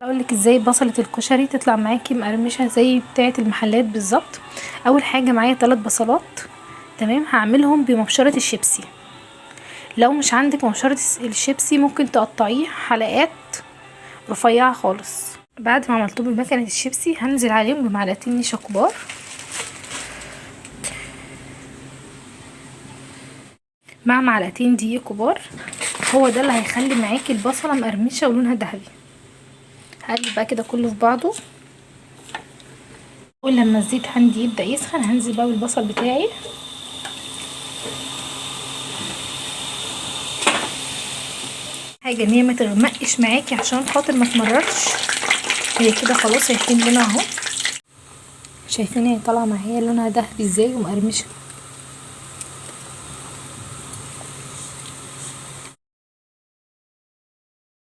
اقولك ازاي بصلة الكشري تطلع معاكي مقرمشة زي بتاعة المحلات بالظبط. اول حاجة معايا 3 بصلات. تمام، هعملهم بمبشرة الشيبسي. لو مش عندك مبشرة الشيبسي ممكن تقطعيه حلقات رفيعة خالص. بعد ما عملته بمكنة الشيبسي هنزل عليهم بمعلقتين نشا كبار مع معلقتين دقيق كبار. هو ده اللي هيخلي معاكي البصلة مقرمشة ولونها ذهبي. هقلب بقى كده كله في بعضه. اول لما الزيت عندي يبدأ يسخن هنزل بقى بالبصل بتاعي. حاجه ان هي ما تغمقش معاكي عشان خاطر ما تمررش. هي كده خلاص، شايفين لونها اهو، شايفين هي طالعه معايا لونها دهبي ازاي ومقرمشه.